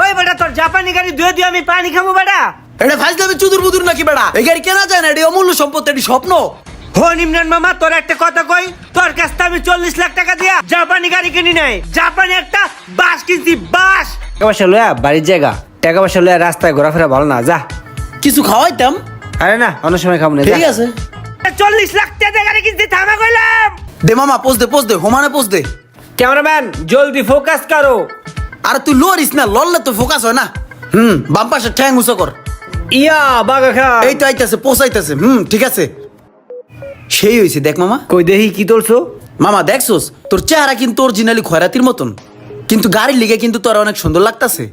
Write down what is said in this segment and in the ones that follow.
ওই বেটা তোর জাপানি গাড়ি ধুয়ে দিয়ে আমি পানি খাবো বেটা। এটা ফাইজলামি চুদুর বুদুর নাকি বেটা? এই গাড়ি কেনা যায় না, এটি অমূল্য সম্পত্তি, এটি স্বপ্ন। হন ইমরান মামা, তোর একটা কথা কই, তোর কাছ থেকে আমি 40 লাখ টাকা দিয়া জাপানি গাড়ি কিনি নাই, জাপানি একটা বাস কিনছি, বাস। টাকা পয়সা লয়া বাড়ির জায়গা, টাকা পয়সা লয়া রাস্তায় ঘোরাফেরা ভালো না, যা কিছু খাওয়াইতাম। আরে না, অন্য সময় খাবো না, ঠিক আছে। 40 লাখ টাকা গাড়ি কিনছি, থামা কইলাম। দে মামা, পোজ দে, হোমানে পোজ দে। ক্যামেরাম্যান জলদি ফোকাস করো। আরে তুই লরিস না, লড়লে তো ফোকাস হয় না। বাম পাশে ঠ্যাং উঁচু কর। ইয়া বাগা খা। এই তো আইতাছে, পোষাইতেছে। ঠিক আছে, সেই হয়েছে। দেখ মামা, কই দেখি কি তোলছো। মামা দেখছোস, তোর চেহারা কিন্তু অরিজিনালি খয়রাতির মতন, কিন্তু গাড়ির লিগে কিন্তু তোর অনেক সুন্দর লাগতাছে।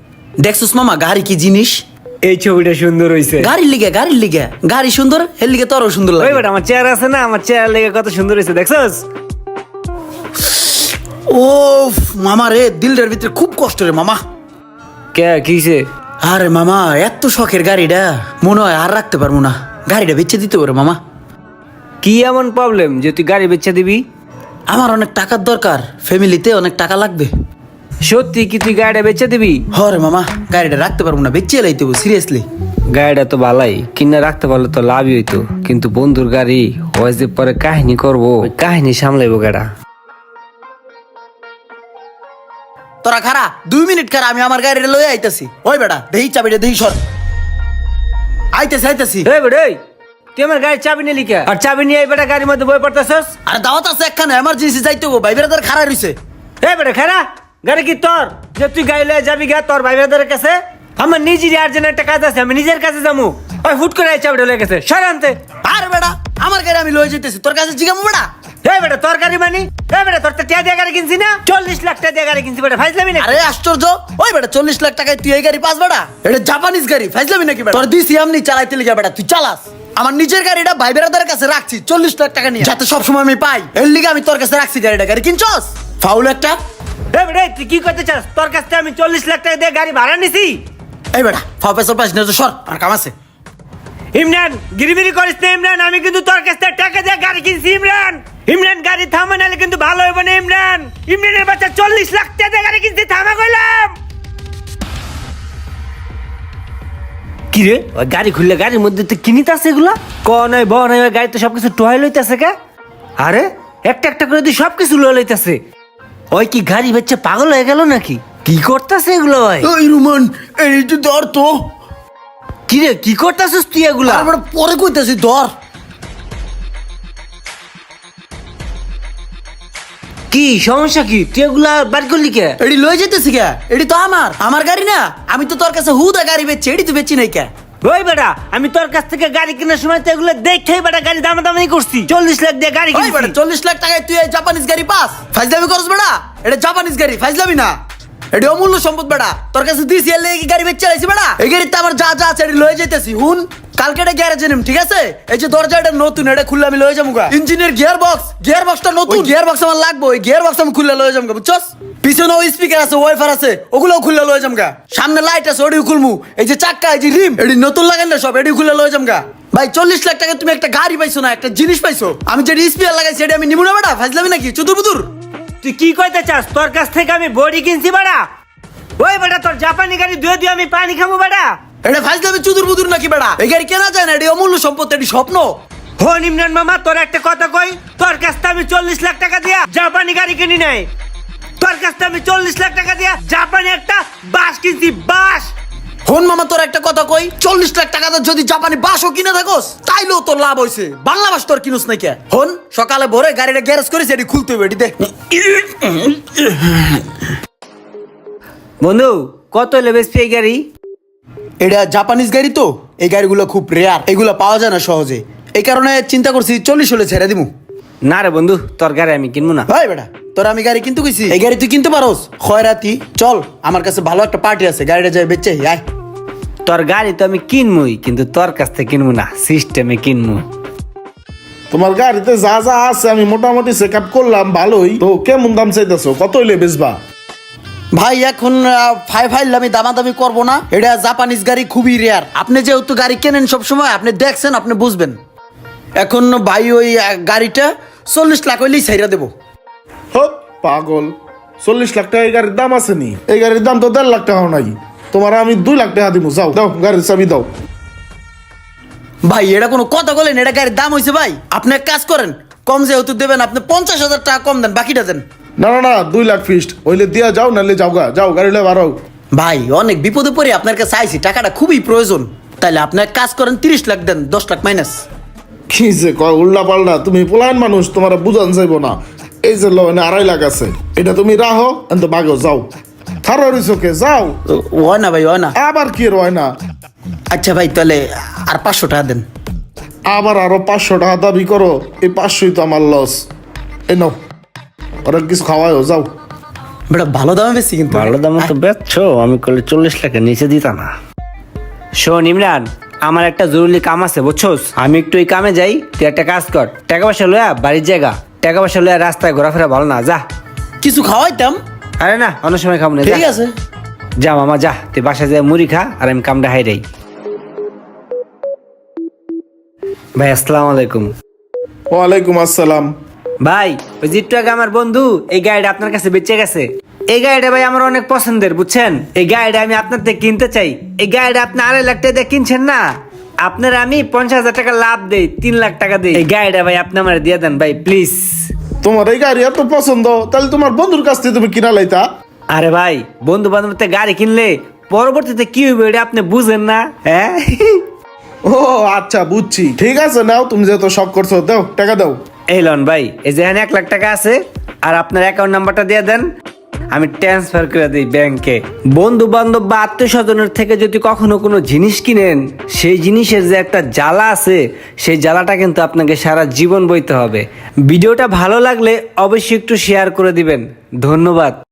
দেখছোস মামা, গাড়ি কি জিনিস? এই ছবিটা সুন্দর হইছে। গাড়ির লিগে গাড়ি সুন্দর, এর লিগে তোরও সুন্দর ওই লাগে। বেটা আমার চেহারা আছে না, আমার চেহারা লেগে কত সুন্দর হইছে, দেখছস? ও মামা রে, দিলটার ভিতরে খুব কষ্ট রে মামা। কে কিছে? আরে মামা, এত শখের গাড়িটা মনে হয় আর রাখতে পারবো না, গাড়িটা বেচে দিতে পারে মামা। কি এমন প্রবলেম যে তুই গাড়ি বেচে দিবি? আমার অনেক টাকার দরকার, ফ্যামিলিতে অনেক টাকা লাগবে। সত্যি কি তুই গাড়িটা বেচে দিবি? হরে মামা, গাড়িটা রাখতে পারবো না, বেচে লাইতে সিরিয়াসলি। গাড়িটা তো ভালাই, কিনে রাখতে পারলে তো লাভই হইতো, কিন্তু বন্ধুর গাড়ি হয় যে পরে কাহিনী করবো, কাহিনী সামলাইবো গাড়া। তোরা খারা 2 মিনিট খারা, আমি আমার গাড়িটা লয়ে আইতাছি। ওই বেটা দেহি চাবিটা দেহি সর। আইতাছি। এই বেটা, এই তুই আমার গাড়ির চাবি নিলি কে? আর চাবি নিয়ে এই বেটা গাড়ির মধ্যে বই পড়তেছস? আরে দাওয়াত আছে একখানে, এমার্জেন্সি যাইতে গো, ভাই বেড়াদার খারা রইছে। এই বেটা খারা, গাড়ি কি তোর যে তুই গাড়ি লয়ে যাবি গা তোর ভাই ব্রাদারের কাছে? আমার নিজেরই আর্জেন্ট একটা কাজ আছে, আমি নিজের কাছে যাবো। ওই হুট করে এই চাবিটা লয়ে গেছে, সর আনতে। আরে বেটা, আমার গাড়ি আমি লয়ে যাইতেছি, তোর কাছে জিগামু বেটা? এই বেটা তোর গাড়ি মানি? এই বেটা তোর তো টিয়া দিয়ে গাড়ি কিনছি না, 40 লাখ টাকা দিয়ে গাড়ি কিনছি বেটা, ফাইজলামি না? আরে আশ্চর্য, ওই বেটা 40 লাখ টাকায় তুই এই গাড়ি পাস বেটা? এটা জাপানিজ গাড়ি, ফাইজলামি নাকি বেটা? তোর দিছি আমনি চালাইতে লিগা বেটা, তুই চালাস। আমার নিজের গাড়িটা ভাই বেড়াদারের কাছে রাখছি 40 লাখ টাকা নিয়ে, যাতে সবসময় আমি পাই, এর লিগে আমি তোর কাছে রাখছি গাড়িটা। গাড়ি কিনছস ফাউল একটা। এই বেটা তুই কি করতে চাস? তোর কাছ থেকে আমি 40 লাখ টাকা দিয়ে গাড়ি ভাড়া নিছি। এই বেটা ফাও পেছল পাস না তো, সর, আর কাম আছে। ইমরান গিরিবিরি করিস না ইমরান, আমি কিন্তু তোর কাছ থেকে টাকা দিয়ে গাড়ি কিনছি ইমরান। ইমরান গাড়ি থামা, নাহলে কিন্তু ভালো হবে না ইমরান। ইমরানের বাচ্চা 40 লাখ টাকা দিয়ে গাড়ি কিনছি, থামা কইলাম। কি রে, ওই গাড়ি খুললে গাড়ির মধ্যে তো কিনিতে আছে এগুলা, ক নয় ব নয়, ওই গাড়িতে সবকিছু টোহাই লইতেছে কে? আরে একটা একটা করে তুই সবকিছু লয়ে লইতেছে। ওই কি গাড়ি বেচে পাগল হয়ে গেল নাকি? কি করতেছে এগুলো ভাই? ওই রুমান, এই তুই ধর তো। কি রে, কি করতেছিস তুই এগুলা? আর বেটা পরে কইতাছি ধর। কি সমস্যা কি? তুই এগুলা বার করলি কে? এডি লয়ে যাইতেছি কে? এডি তো আমার গাড়ি না, আমি তো তোর কাছে হুদা গাড়ি বেচছি, এডি তো বেচি নাই কে? ওই বেটা, আমি তোর কাছ থেকে গাড়ি কেনার সময় তো এগুলো দেখেই বেটা গাড়ি দামাদামি করছি। 40 লাখ দিয়ে গাড়ি ওই কিনছি। বেটা 40 লাখ টাকায় তুই এই জাপানিজ গাড়ি পাস? ফাইজলামি করছ বেটা? এটা জাপানিজ গাড়ি, ফাইজলামি না। এডি অমূল্য সম্পদ বেটা, তোর কাছে দিছি এর লাগি গাড়ি বেচে আইছি বেটা। এই গাড়িতে আমার যা যা আছে এডি লয়ে যাইতেছি। হুন, কালকে এটা গ্যারেজে নিম, ঠিক আছে? এই যে দরজাটা নতুন, এটা খুললে আমি লয়ে যাবো গা। ইঞ্জিনের গিয়ারবক্সটা নতুন, গিয়ারবক্স আমার লাগবে, ওই গিয়ারবক্স আমি খুললে লয়ে যাবো গা, বুঝছস? পিছনে ওই স্পিকার আছে, ওয়াইফার আছে, ওগুলোও খুললে লয়ে যাবো গা। সামনে লাইট আছে, ওডিও খুলমু। এই যে চাক্কা, এই যে রিম, এডি নতুন লাগান না সব, এডি খুললে লয়ে যাবো গা। ভাই 40 লাখ টাকা তুমি একটা গাড়ি পাইছো না, একটা জিনিস পাইছো। আমি যে স্পিকার লাগাইছি এটা আমি নিবো না বেটা, ফাইজলামি নাকি? চুদুর বুদুর। তুই কি কইতে চাস? তোর কাছ থেকে আমি বডি কিনছি বেটা। ওই বেটা তোর জাপানি গাড়ি ধুয়ে দিয়ে আমি পানি খাবো বেটা। এটা ফাইজলামি চুদুর বুদুর নাকি বেটা? এই গাড়ি কেনা যায় না, এটি অমূল্য সম্পত্তি, এটি স্বপ্ন। হন ইমরান মামা, তোর একটা কথা কই, তোর কাছ থেকে আমি 40 লাখ টাকা দিয়া জাপানি গাড়ি কিনি নাই, তোর কাছ থেকে আমি 40 লাখ টাকা দিয়া জাপানি একটা বাস কিনছি, বাস। হন মামা, তোর একটা কথা কই, 40 লাখ টাকা যদি জাপানি বাসও কিনে থাকোস তাইলেও তোর লাভ হইছে, বাংলা বাস তোর কিনুস নাই কে? হন, সকালে ভোরে গাড়িটা গ্যারেজ করেছে, এটি খুলতে হবে, এটি দে। বন্ধু কত লেবেস এই গাড়ি? এটা জাপানিজ গাড়ি তো, এই গাড়িগুলো খুব রেয়ার, এগুলো পাওয়া যায় না সহজে, এই কারণে চিন্তা করছি 40 হলে ছেড়ে দিমু। না রে বন্ধু, তোর গাড়ি আমি কিনবো না। ভাই বেটা, তোর আমি গাড়ি কিনতে কইছি, এই গাড়ি তুই কিনতে পারোস? খয়রাতি, চল আমার কাছে ভালো একটা পার্টি আছে, গাড়িটা যাই বেচে আয়। তোর গাড়ি তো আমি কিনবই, কিন্তু তোর কাছ থেকে কিনবো না, সিস্টেমে কিনবো। তোমার গাড়িতে যা যা আছে আমি মোটামুটি চেক আপ করলাম, ভালোই তো। কেমন দাম চাইতেছো, কত হইলে বেচবা? ভাই এখন আমি দামাদামি করবো না, এটা জাপানিজ গাড়ি খুবই রেয়ার। আপনি যেহেতু গাড়ি কেনেন সব সময়, আপনি দেখছেন, আপনি বুঝবেন। এখন ভাই ওই গাড়িটা 40 লাখ হইলেই ছাইরা দেবো। হপ পাগল, 40 লাখ টাকা এই গাড়ির দাম আছে নি? এই গাড়ির দাম তো 1.5 লাখ টাকাও নাই। তোমার আমি 2 লাখ টাকা দিব, যাও দাও গাড়ির চাবি দাও। ভাই এটা কোনো কথা বলেন, এটা গাড়ির দাম হয়েছে ভাই। আপনি এক কাজ করেন, কম যেহেতু দেবেন, আপনি 50,000 টাকা কম দেন, বাকিটা দেন। না না না 2 লাখ ফিক্সড, হইলে দিয়া যাও, নাহলে যাও গা, যাও গাড়ি লয়ে বাড়াও। ভাই অনেক বিপদে পড়ে আপনার কাছে আইছি, টাকাটা খুবই প্রয়োজন। তাইলে আপনি এক কাজ করেন, 30 লাখ দেন, 10 লাখ মাইনাস। কি যে কয় উল্টা পাল্টা, তুমি পোলায়ন মানুষ, তোমার বুঝান যাইব না। এই যে লো এনে 2.5 লাখ আছে, এটা তুমি রাখো, এনতো বাগো যাও। খারো রিসোকে যাও। হয় না ভাই, হয় না। আবার কি রয় না, আচ্ছা ভাই তাহলে আর 500 টাকা দেন। আবার আরো 500 টাকা দাবি করো, এই 500ই তো আমার লস। এই নাও, ওরা কিছু খাওয়াও, যাও। বেটা ভালো দামে বেশি কিন্তু। ভালো দাম তো বেচছো, আমি করলে 40 লাখের নিচে দিতাম না। শোন ইমরান, আমার একটা জরুরি কাম আছে বুঝছোস, আমি একটু এই কামে যাই, তুই একটা কাজ কর, টাকা পয়সা লয়া বাড়ির জায়গা, টাকা পয়সা লয়া রাস্তায় ঘোরাফেরা ভালো না, যা। কিছু খাওয়াইতাম। আরে না, অন্য সময় খাবো না, ঠিক আছে। যা মামা যা, তুই বাসায় যায় মুড়ি খা, আর আমি কামটা হাইরাই। ভাই আসসালামু আলাইকুম। ওয়ালাইকুম আসসালাম। ভাই ওই যে একটু আগে আমার বন্ধু এই গাড়িটা আপনার কাছে বেঁচে গেছে। এই গাড়িটা ভাই আমার অনেক পছন্দের, বুঝছেন? এই গাড়িটা আমি আপনার থেকে কিনতে চাই। এই গাড়িটা আপনি 2.5 লাখ টাকা দিয়ে কিনছেন না, আপনার আমি 50,000 টাকা লাভ দেই, 3 লাখ টাকা দেই। এই গাড়িটা ভাই আপনি আমার দিয়ে দেন ভাই প্লিজ। তোমার এই গাড়ি এত পছন্দ, তাহলে তোমার বন্ধুর কাছ থেকে তুমি কিনা লাইতা। আরে ভাই বন্ধু বান্ধব গাড়ি কিনলে পরবর্তীতে কি হইবে এটা আপনি বুঝেন না, হ্যাঁ? ও আচ্ছা বুঝছি, ঠিক আছে নাও, তুমি যেহেতু শখ করছো, দাও টাকা দাও। এই লন ভাই, এই যে এখানে 1 লাখ টাকা আছে, আর আপনার অ্যাকাউন্ট নাম্বারটা দিয়ে দেন, আমি ট্রান্সফার করে দিই ব্যাংকে। বন্ধু বান্ধব বা আত্মীয় স্বজনের থেকে যদি কখনো কোনো জিনিস কিনেন, সেই জিনিসের যে একটা জ্বালা আছে, সেই জ্বালাটা কিন্তু আপনাকে সারা জীবন বইতে হবে। ভিডিওটা ভালো লাগলে অবশ্যই একটু শেয়ার করে দিবেন। ধন্যবাদ।